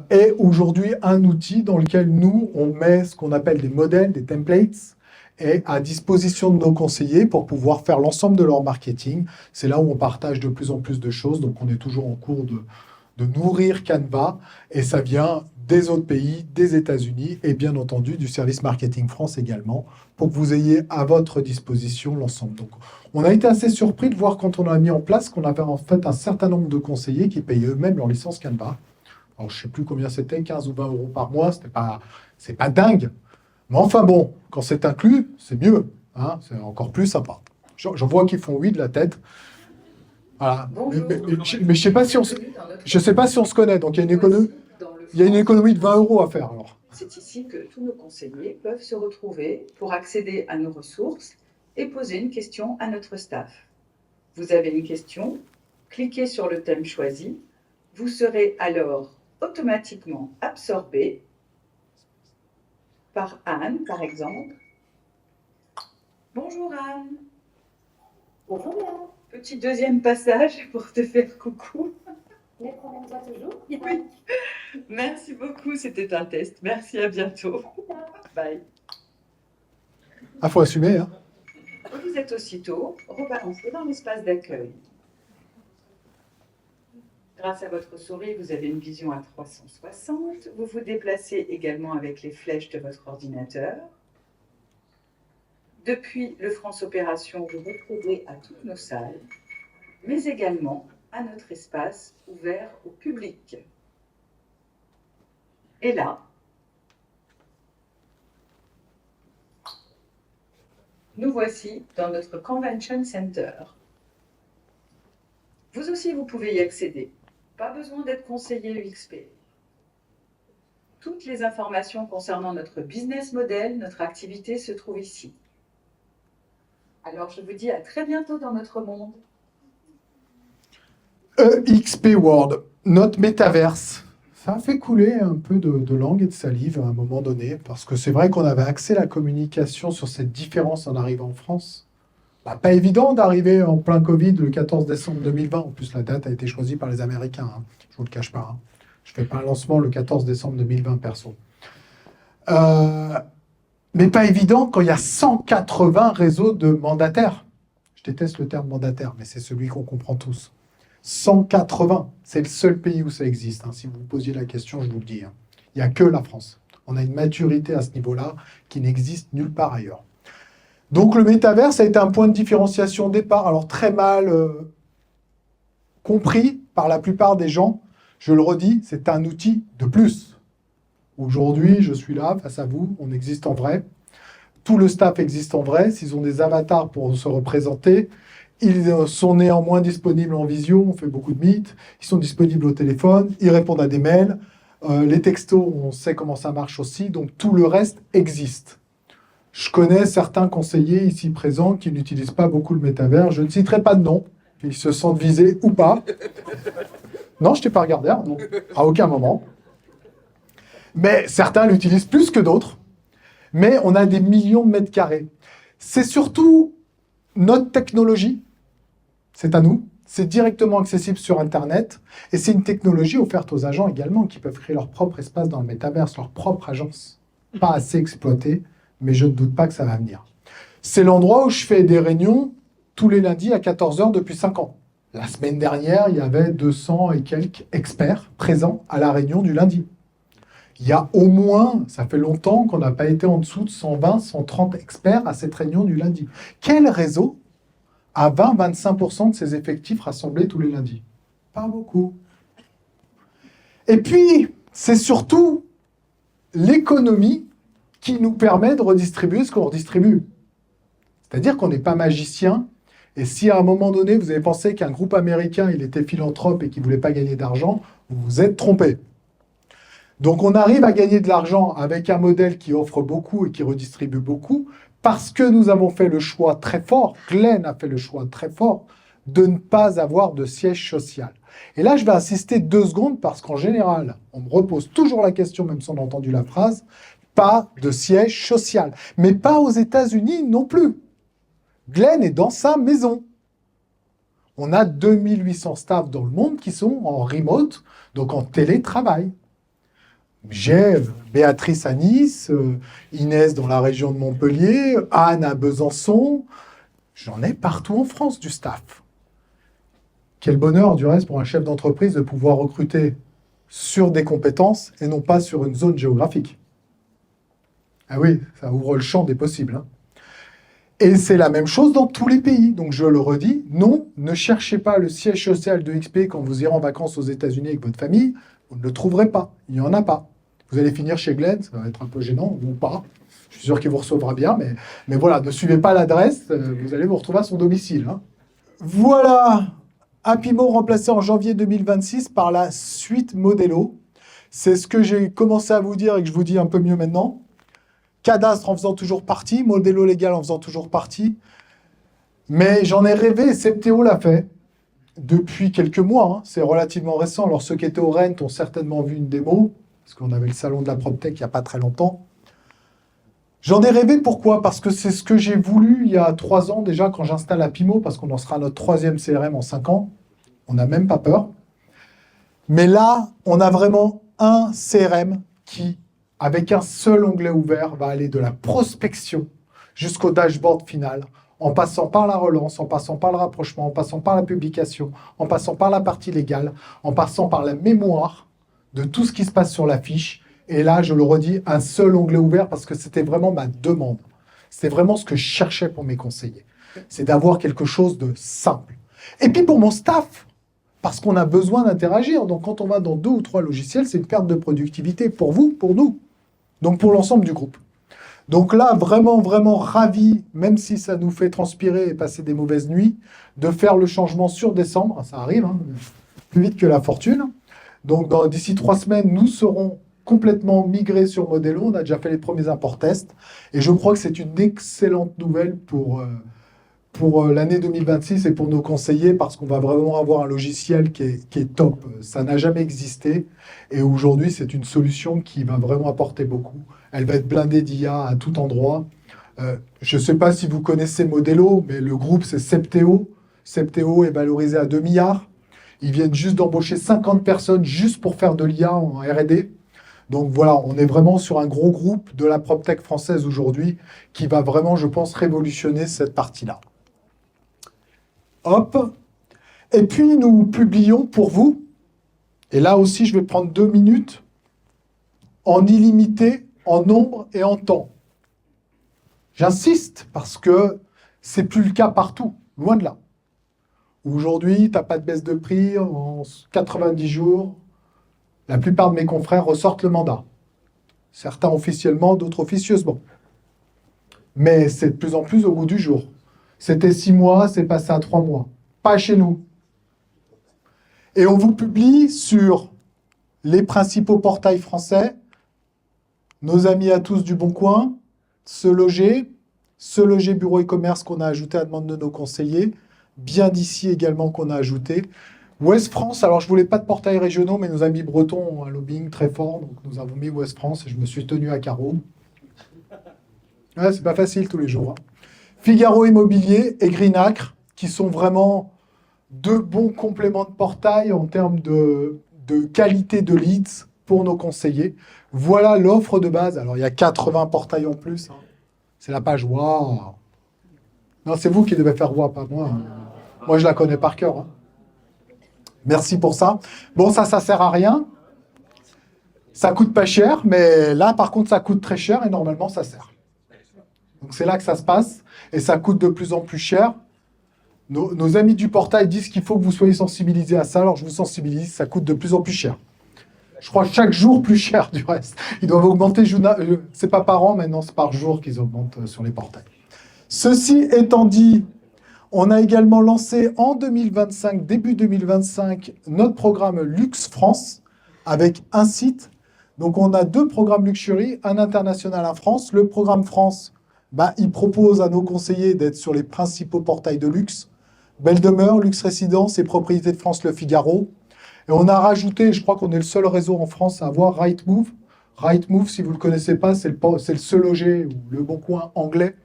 est aujourd'hui un outil dans lequel nous, on met ce qu'on appelle des modèles, des templates, et à disposition de nos conseillers pour pouvoir faire l'ensemble de leur marketing. C'est là où on partage de plus en plus de choses. Donc, on est toujours en cours de nourrir Canva, et ça vient des autres pays, des États-Unis, et bien entendu du service marketing France également, pour que vous ayez à votre disposition l'ensemble. Donc, on a été assez surpris de voir quand on a mis en place qu'on avait en fait un certain nombre de conseillers qui payaient eux-mêmes leur licence Canva. Alors, je ne sais plus combien c'était, 15 ou 20 euros par mois, c'est pas dingue. Mais enfin bon, quand c'est inclus, c'est mieux, hein, c'est encore plus sympa. J'en vois qui font oui de la tête. Voilà. Mais je ne sais pas si on se connaît, donc il y a une économie de 20 euros à faire. Alors. C'est ici que tous nos conseillers peuvent se retrouver pour accéder à nos ressources et poser une question à notre staff. Vous avez une question, cliquez sur le thème choisi, vous serez alors automatiquement absorbé par Anne, par exemple. Bonjour Anne. Bonjour. Petit deuxième passage pour te faire coucou. Les problèmes toi toujours. Oui. Merci beaucoup, c'était un test. Merci, à bientôt. Bye. Ah, faut assumer, hein. Vous êtes aussitôt rebalancé dans l'espace d'accueil. Grâce à votre souris, vous avez une vision à 360. Vous vous déplacez également avec les flèches de votre ordinateur. Depuis le France Opération, vous accédez à toutes nos salles, mais également à notre espace ouvert au public. Et là, nous voici dans notre Convention Center. Vous aussi, vous pouvez y accéder. Pas besoin d'être conseiller UXP. Toutes les informations concernant notre business model, notre activité se trouvent ici. Alors, je vous dis à très bientôt dans notre monde. EXP World, notre métaverse. Ça a fait couler un peu de langue et de salive à un moment donné, parce que c'est vrai qu'on avait axé la communication sur cette différence en arrivant en France. Pas évident d'arriver en plein Covid le 14 décembre 2020. En plus, la date a été choisie par les Américains. Hein. Je ne vous le cache pas. Hein. Je ne fais pas un lancement le 14 décembre 2020 perso. mais pas évident quand il y a 180 réseaux de mandataires. Je déteste le terme mandataire, mais c'est celui qu'on comprend tous. 180, c'est le seul pays où ça existe. Hein. Si vous vous posiez la question, je vous le dis. Hein. Il n'y a que la France. On a une maturité à ce niveau-là qui n'existe nulle part ailleurs. Donc le métaverse a été un point de différenciation au départ, alors très mal compris par la plupart des gens. Je le redis, c'est un outil de plus. Aujourd'hui, je suis là face à vous, on existe en vrai. Tout le staff existe en vrai. S'ils ont des avatars pour se représenter, ils sont néanmoins disponibles en visio, on fait beaucoup de meet. Ils sont disponibles au téléphone, ils répondent à des mails. Les textos, on sait comment ça marche aussi, donc tout le reste existe. Je connais certains conseillers ici présents qui n'utilisent pas beaucoup le métavers. Je ne citerai pas de nom, ils se sentent visés ou pas. Non, je t'ai pas regardé, non, à aucun moment. Mais certains l'utilisent plus que d'autres. Mais on a des millions de mètres carrés. C'est surtout notre technologie, c'est à nous, c'est directement accessible sur Internet, et c'est une technologie offerte aux agents également, qui peuvent créer leur propre espace dans le métaverse, leur propre agence. Pas assez exploitée, mais je ne doute pas que ça va venir. C'est l'endroit où je fais des réunions tous les lundis à 14 h depuis 5 ans. La semaine dernière, il y avait 200 et quelques experts présents à la réunion du lundi. Il y a au moins, ça fait longtemps qu'on n'a pas été en dessous de 120, 130 experts à cette réunion du lundi. Quel réseau a 20-25% de ses effectifs rassemblés tous les lundis? Pas beaucoup. Et puis, c'est surtout l'économie qui nous permet de redistribuer ce qu'on redistribue. C'est-à-dire qu'on n'est pas magicien, et si à un moment donné, vous avez pensé qu'un groupe américain, il était philanthrope et qu'il ne voulait pas gagner d'argent, vous vous êtes trompé. Donc on arrive à gagner de l'argent avec un modèle qui offre beaucoup et qui redistribue beaucoup, parce que nous avons fait le choix très fort, Glenn a fait le choix très fort, de ne pas avoir de siège social. Et là, je vais insister 2 secondes, parce qu'en général, on me repose toujours la question, même si on a entendu la phrase, pas de siège social. Mais pas aux États-Unis non plus. Glenn est dans sa maison. On a 2800 staffs dans le monde qui sont en remote, donc en télétravail. J'ai Béatrice à Nice, Inès dans la région de Montpellier, Anne à Besançon. J'en ai partout en France du staff. Quel bonheur du reste pour un chef d'entreprise de pouvoir recruter sur des compétences et non pas sur une zone géographique. Ah oui, ça ouvre le champ des possibles. Hein. Et c'est la même chose dans tous les pays. Donc je le redis, non, ne cherchez pas le siège social de XP quand vous irez en vacances aux États-Unis avec votre famille. Vous ne le trouverez pas. Il n'y en a pas. Vous allez finir chez Glenn, ça va être un peu gênant, ou pas. Je suis sûr qu'il vous recevra bien, mais voilà, ne suivez pas l'adresse, vous allez vous retrouver à son domicile. Hein. Voilà, Apimo remplacé en janvier 2026 par la suite Modelo. C'est ce que j'ai commencé à vous dire et que je vous dis un peu mieux maintenant. Cadastre en faisant toujours partie, Modelo Légal en faisant toujours partie. Mais j'en ai rêvé, Septéo l'a fait depuis quelques mois. Hein. C'est relativement récent. Alors ceux qui étaient au Rent ont certainement vu une démo, parce qu'on avait le salon de la PropTech il n'y a pas très longtemps. J'en ai rêvé, pourquoi? Parce que c'est ce que j'ai voulu il y a 3 ans déjà quand j'installe Apimo, parce qu'on en sera à notre 3e CRM en 5 ans. On n'a même pas peur. Mais là, on a vraiment un CRM qui, avec un seul onglet ouvert, va aller de la prospection jusqu'au dashboard final, en passant par la relance, en passant par le rapprochement, en passant par la publication, en passant par la partie légale, en passant par la mémoire de tout ce qui se passe sur la fiche. Et là, je le redis, un seul onglet ouvert parce que c'était vraiment ma demande. C'était vraiment ce que je cherchais pour mes conseillers. C'est d'avoir quelque chose de simple. Et puis pour mon staff, parce qu'on a besoin d'interagir. Donc quand on va dans 2 ou 3 logiciels, c'est une perte de productivité pour vous, pour nous. Donc pour l'ensemble du groupe. Donc là, vraiment, vraiment ravi, même si ça nous fait transpirer et passer des mauvaises nuits, de faire le changement sur décembre. Ça arrive, hein, plus vite que la fortune. Donc d'ici 3 semaines, nous serons complètement migrés sur Modelo. On a déjà fait les premiers import-tests. Et je crois que c'est une excellente nouvelle pour l'année 2026 et pour nos conseillers, parce qu'on va vraiment avoir un logiciel qui est top. Ça n'a jamais existé. Et aujourd'hui, c'est une solution qui va vraiment apporter beaucoup. Elle va être blindée d'IA à tout endroit. Je ne sais pas si vous connaissez Modelo, mais le groupe, c'est Septéo. Septéo est valorisé à 2 milliards. Ils viennent juste d'embaucher 50 personnes juste pour faire de l'IA en R&D. Donc voilà, on est vraiment sur un gros groupe de la PropTech française aujourd'hui qui va vraiment, je pense, révolutionner cette partie-là. Hop. Et puis, nous publions pour vous, et là aussi, je vais prendre 2 minutes, en illimité, en nombre et en temps. J'insiste parce que c'est plus le cas partout, loin de là. Aujourd'hui, tu n'as pas de baisse de prix en 90 jours. La plupart de mes confrères ressortent le mandat. Certains officiellement, d'autres officieusement. Mais c'est de plus en plus au goût du jour. C'était 6 mois, c'est passé à 3 mois. Pas chez nous. Et on vous publie sur les principaux portails français, nos amis à tous du Bon Coin, Se Loger Bureau et Commerce qu'on a ajouté à demande de nos conseillers, Bien d'ici également qu'on a ajouté, Ouest France, alors je ne voulais pas de portails régionaux, mais nos amis bretons ont un lobbying très fort, donc nous avons mis Ouest France et je me suis tenu à carreau. Ouais, c'est pas facile tous les jours. Hein. Figaro Immobilier et Greenacre, qui sont vraiment 2 bons compléments de portail en termes de qualité de leads pour nos conseillers. Voilà l'offre de base. Alors, il y a 80 portails en plus. Hein. C'est la page waouh. Non, c'est vous qui devez faire waouh, pas moi. Hein. Moi, je la connais par cœur. Hein. Merci pour ça. Bon, ça sert à rien. Ça coûte pas cher, mais là, par contre, ça coûte très cher et normalement, ça sert. Donc, c'est là que ça se passe et ça coûte de plus en plus cher. Nos amis du portail disent qu'il faut que vous soyez sensibilisés à ça. Alors, je vous sensibilise, ça coûte de plus en plus cher. Je crois chaque jour plus cher du reste. Ils doivent augmenter, c'est pas par an, maintenant c'est par jour qu'ils augmentent sur les portails. Ceci étant dit, on a également lancé en 2025, début 2025, notre programme Luxe France avec un site. Donc on a 2 programmes Luxury, un international, un France. Le programme France, il propose à nos conseillers d'être sur les principaux portails de luxe. Belle Demeure, Luxe Résidence et Propriété de France Le Figaro. Et on a rajouté, je crois qu'on est le seul réseau en France à avoir Rightmove. Rightmove, si vous ne le connaissez pas, c'est le Se Loger ou le Bon Coin anglais,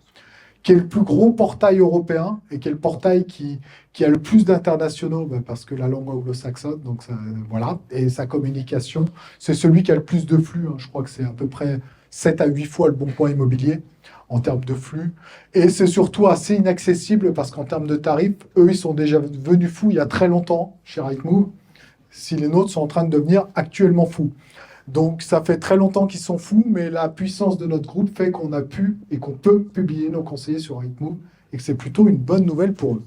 qui est le plus gros portail européen et qui est le portail qui a le plus d'internationaux, parce que la langue anglo-saxonne, donc ça, voilà, et sa communication, c'est celui qui a le plus de flux. Hein. Je crois que c'est à peu près 7 à 8 fois le Bon Coin immobilier en termes de flux. Et c'est surtout assez inaccessible parce qu'en termes de tarifs, eux, ils sont déjà venus fous il y a très longtemps chez Rightmove, si les nôtres sont en train de devenir actuellement fous. Donc, ça fait très longtemps qu'ils sont fous, mais la puissance de notre groupe fait qu'on a pu et qu'on peut publier nos conseillers sur Rightmove et que c'est plutôt une bonne nouvelle pour eux.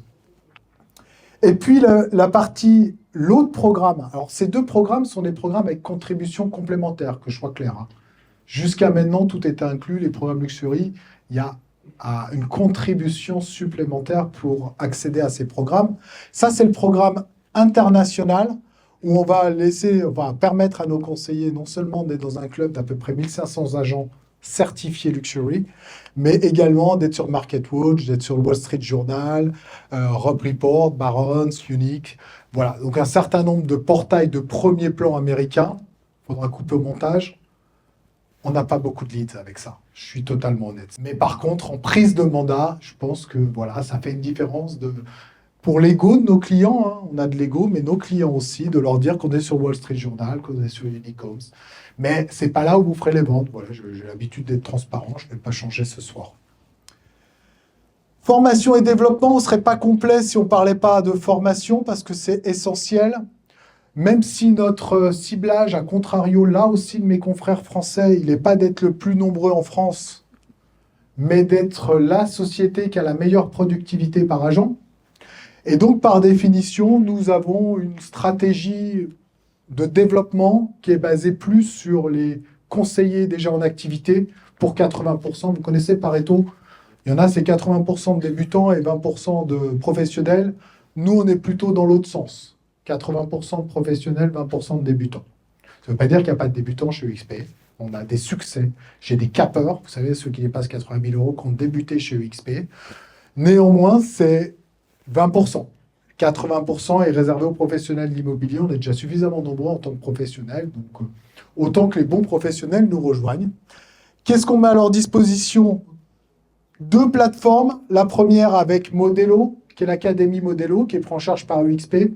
Et puis, la partie, l'autre programme. Alors, ces 2 programmes sont des programmes avec contribution complémentaire, que je sois clair. Hein. Jusqu'à maintenant, tout était inclus. Les programmes Luxury, il y a une contribution supplémentaire pour accéder à ces programmes. Ça, c'est le programme international où on va permettre à nos conseillers non seulement d'être dans un club d'à peu près 1500 agents certifiés Luxury, mais également d'être sur MarketWatch, d'être sur le Wall Street Journal, Robb Report, Barron's, Unique. Voilà, donc un certain nombre de portails de premier plan américains. Il faudra couper au montage. On n'a pas beaucoup de leads avec ça. Je suis totalement honnête. Mais par contre, en prise de mandat, je pense que voilà, ça fait une différence pour l'ego de nos clients. Hein, on a de l'ego, mais nos clients aussi, de leur dire qu'on est sur Wall Street Journal, qu'on est sur Unicoms. Mais c'est pas là où vous ferez les ventes. Voilà, j'ai l'habitude d'être transparent. Je ne vais pas changer ce soir. Formation et développement, on ne serait pas complet si on ne parlait pas de formation parce que c'est essentiel. Même si notre ciblage, à contrario, là aussi de mes confrères français, il n'est pas d'être le plus nombreux en France, mais d'être la société qui a la meilleure productivité par agent. Et donc, par définition, nous avons une stratégie de développement qui est basée plus sur les conseillers déjà en activité pour 80%. Vous connaissez Pareto, il y en a, c'est 80% de débutants et 20% de professionnels. Nous, on est plutôt dans l'autre sens. 80% de professionnels, 20% de débutants. Ça ne veut pas dire qu'il n'y a pas de débutants chez UXP. On a des succès. J'ai des capeurs, vous savez, ceux qui dépassent 80 000 € qui ont débuté chez UXP. Néanmoins, c'est 20%. 80% est réservé aux professionnels de l'immobilier. On est déjà suffisamment nombreux en tant que professionnels. Donc, autant que les bons professionnels nous rejoignent. Qu'est-ce qu'on met à leur disposition? 2 plateformes. La première avec Modelo, qui est l'Académie Modelo, qui est prise en charge par UXP.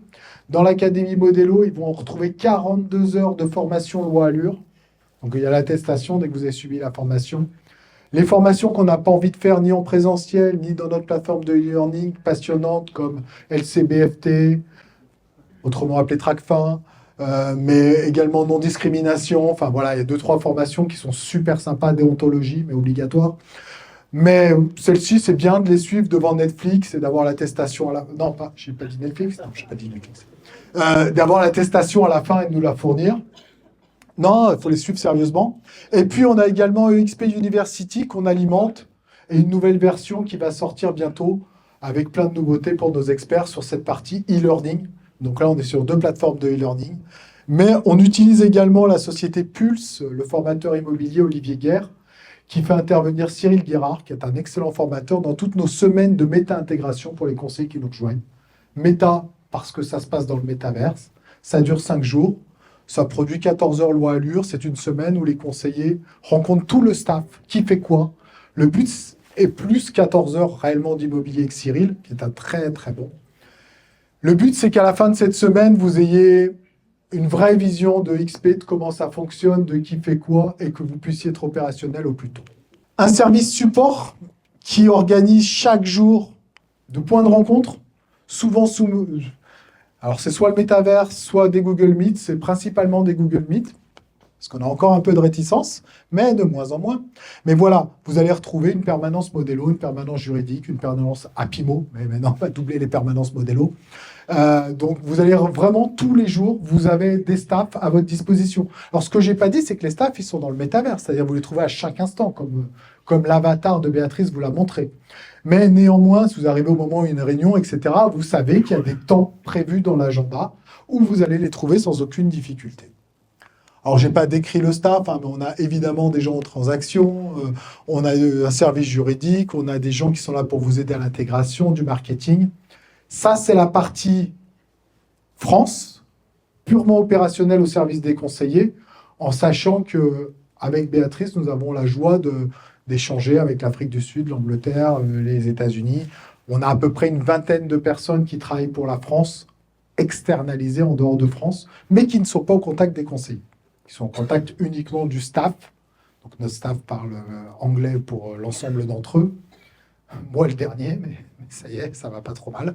Dans l'Académie Modelo, ils vont retrouver 42 heures de formation loi Allure, Donc il y a l'attestation dès que vous avez suivi la formation. Les formations qu'on n'a pas envie de faire ni en présentiel, ni dans notre plateforme de e-learning passionnante comme LCBFT, autrement appelé TRACFIN, mais également non-discrimination. Enfin voilà, il y a 2-3 formations qui sont super sympas, déontologie, mais obligatoires. Mais celles-ci, c'est bien de les suivre devant Netflix et d'avoir l'attestation à la... Non, pas, j'ai pas dit Netflix. Non, j'ai pas dit Netflix. D'avoir l'attestation à la fin et de nous la fournir. Non, il faut les suivre sérieusement. Et puis, on a également EXP University qu'on alimente et une nouvelle version qui va sortir bientôt avec plein de nouveautés pour nos experts sur cette partie e-learning. Donc là, on est sur 2 plateformes de e-learning. Mais on utilise également la société Pulse, le formateur immobilier Olivier Guerre, qui fait intervenir Cyril Guérard, qui est un excellent formateur, dans toutes nos semaines de méta-intégration pour les conseillers qui nous rejoignent. Méta, parce que ça se passe dans le métaverse. Ça dure 5 jours. Ça produit 14 heures loi Allure. C'est une semaine où les conseillers rencontrent tout le staff. Qui fait quoi? Le but est plus 14 heures réellement d'immobilier avec Cyril, qui est un très très bon. Le but, c'est qu'à la fin de cette semaine, vous ayez une vraie vision de XP, de comment ça fonctionne, de qui fait quoi, et que vous puissiez être opérationnel au plus tôt. Un service support qui organise chaque jour de points de rencontre, souvent sous... Alors c'est soit le métaverse, soit des Google Meet, c'est principalement des Google Meet, parce qu'on a encore un peu de réticence, mais de moins en moins. Mais voilà, vous allez retrouver une permanence Modello, une permanence juridique, une permanence Apimo, mais maintenant on va doubler les permanences Modello. Donc vous allez vraiment tous les jours, vous avez des staffs à votre disposition. Alors ce que j'ai pas dit, c'est que les staffs, ils sont dans le métavers, c'est-à-dire vous les trouvez à chaque instant, comme l'avatar de Béatrice vous l'a montré. Mais néanmoins, si vous arrivez au moment où il y a une réunion, etc., vous savez qu'il y a des temps prévus dans l'agenda où vous allez les trouver sans aucune difficulté. Alors, je n'ai pas décrit le staff, mais on a évidemment des gens en transaction, on a un service juridique, on a des gens qui sont là pour vous aider à l'intégration, du marketing. Ça, c'est la partie France, purement opérationnelle au service des conseillers, en sachant qu'avec Béatrice, nous avons la joie d'échanger avec l'Afrique du Sud, l'Angleterre, les États-Unis. On a à peu près une vingtaine de personnes qui travaillent pour la France, externalisées en dehors de France, mais qui ne sont pas au contact des conseillers, qui sont en contact uniquement du staff. Donc notre staff parle anglais pour l'ensemble d'entre eux. Moi, le dernier, mais ça y est, ça va pas trop mal.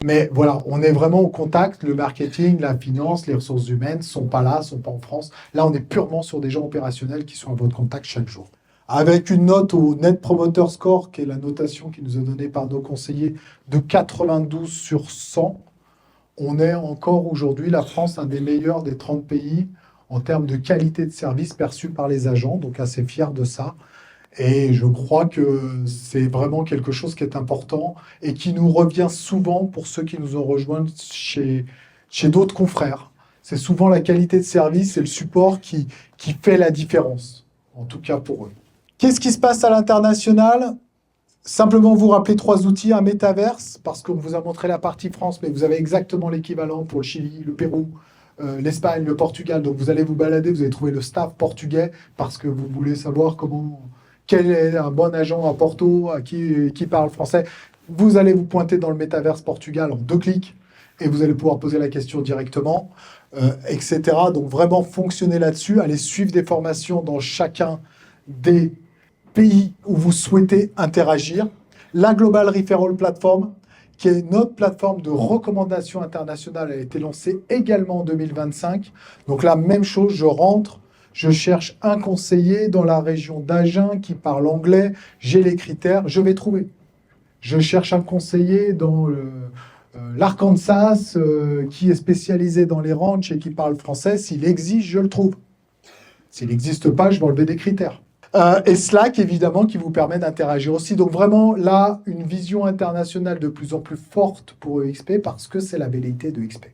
Mais voilà, on est vraiment au contact. Le marketing, la finance, les ressources humaines sont pas là, sont pas en France. Là, on est purement sur des gens opérationnels qui sont à votre contact chaque jour. Avec une note au Net Promoter Score, qui est la notation qui nous est donnée par nos conseillers, de 92 sur 100, on est encore aujourd'hui, la France, un des meilleurs des 30 pays en termes de qualité de service perçu par les agents, donc assez fier de ça. Et je crois que c'est vraiment quelque chose qui est important et qui nous revient souvent pour ceux qui nous ont rejoints chez d'autres confrères. C'est souvent la qualité de service et le support qui fait la différence, en tout cas pour eux. Qu'est-ce qui se passe à l'international? Simplement vous rappeler 3 outils, un métaverse, parce qu'on vous a montré la partie France, mais vous avez exactement l'équivalent pour le Chili, le Pérou, l'Espagne, le Portugal. Donc vous allez vous balader, vous allez trouver le staff portugais, parce que vous voulez savoir quel est un bon agent à Porto, qui parle français. Vous allez vous pointer dans le métaverse Portugal en 2 clics, et vous allez pouvoir poser la question directement, etc. Donc vraiment fonctionner là-dessus, allez suivre des formations dans chacun des pays où vous souhaitez interagir. La Global Referral Platform, qui est notre plateforme de recommandation internationale, a été lancée également en 2025. Donc la même chose, je rentre, je cherche un conseiller dans la région d'Agen qui parle anglais, j'ai les critères, je vais trouver. Je cherche un conseiller dans l'Arkansas qui est spécialisé dans les ranchs et qui parle français. S'il existe, je le trouve. S'il n'existe pas, je vais enlever des critères. Et Slack, évidemment, qui vous permet d'interagir aussi. Donc vraiment, là, une vision internationale de plus en plus forte pour EXP parce que c'est la velléité de EXP.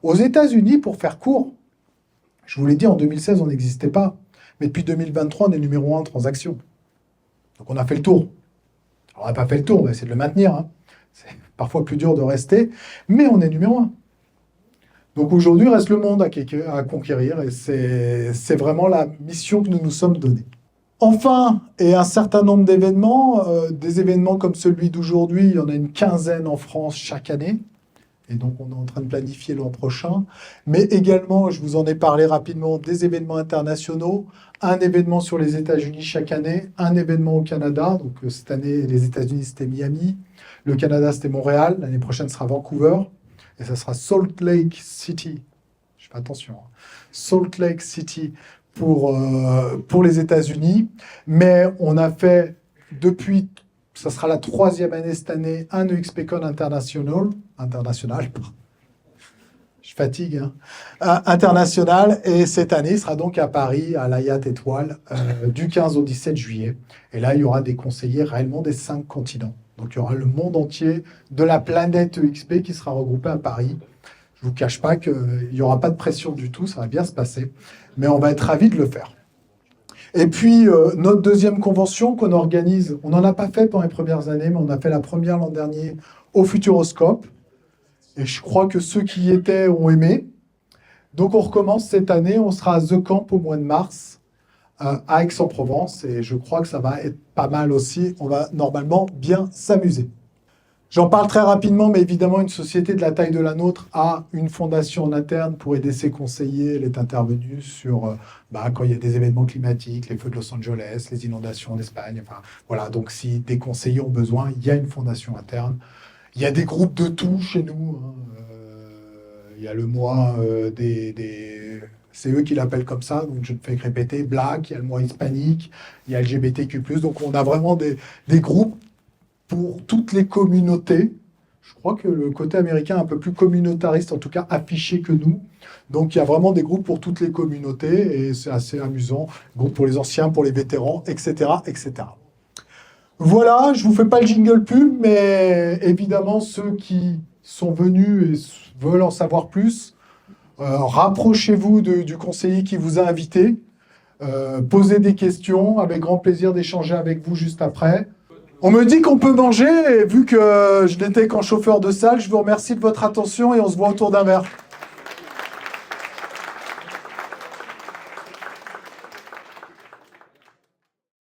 Aux États-Unis, pour faire court, je vous l'ai dit, en 2016, on n'existait pas. Mais depuis 2023, on est numéro 1 en transaction. Donc on a fait le tour. Alors, on n'a pas fait le tour, on va essayer de le maintenir. Hein. C'est parfois plus dur de rester, mais on est numéro 1. Donc aujourd'hui, il reste le monde à conquérir et c'est vraiment la mission que nous nous sommes donnée. Enfin, et un certain nombre d'événements, des événements comme celui d'aujourd'hui, il y en a une quinzaine en France chaque année. Et donc, on est en train de planifier l'an prochain. Mais également, je vous en ai parlé rapidement, des événements internationaux. Un événement sur les États-Unis chaque année, un événement au Canada. Donc, cette année, les États-Unis, c'était Miami. Le Canada, c'était Montréal. L'année prochaine, ce sera Vancouver. Et ça sera Salt Lake City. Je fais attention. Salt Lake City pour les États-Unis. Mais on a fait, depuis, ça sera la 3e année cette année, un EXPCon international. Je fatigue, hein. International. Et cette année, il sera donc à Paris, à l'Hyatt Étoile, du 15 au 17 juillet. Et là, il y aura des conseillers réellement des 5 continents. Donc, il y aura le monde entier de la planète EXP qui sera regroupé à Paris. Je ne vous cache pas qu'il n'y aura pas de pression du tout, ça va bien se passer. Mais on va être ravis de le faire. Et puis, notre deuxième convention qu'on organise, on n'en a pas fait pendant les premières années, mais on a fait la première l'an dernier au Futuroscope. Et je crois que ceux qui y étaient ont aimé. Donc, on recommence cette année. On sera à The Camp au mois de mars, à Aix-en-Provence. Et je crois que ça va être pas mal aussi. On va normalement bien s'amuser. J'en parle très rapidement, mais évidemment, une société de la taille de la nôtre a une fondation en interne pour aider ses conseillers. Elle est intervenue sur quand il y a des événements climatiques, les feux de Los Angeles, les inondations en Espagne. Enfin, voilà. Donc, si des conseillers ont besoin, il y a une fondation interne. Il y a des groupes de tout chez nous. Il y a le mois c'est eux qui l'appellent comme ça, donc je ne fais que répéter. Black, il y a le mois hispanique, il y a LGBTQ+. Donc, on a vraiment des groupes pour toutes les communautés. Je crois que le côté américain est un peu plus communautariste, en tout cas affiché que nous. Donc, il y a vraiment des groupes pour toutes les communautés et c'est assez amusant. Groupes pour les anciens, pour les vétérans, etc., etc. Voilà, je ne vous fais pas le jingle pub, mais évidemment, ceux qui sont venus et veulent en savoir plus, rapprochez-vous du conseiller qui vous a invité. Posez des questions, avec grand plaisir d'échanger avec vous juste après. On me dit qu'on peut manger, et vu que je n'étais qu'en chauffeur de salle, je vous remercie de votre attention et on se voit autour d'un verre.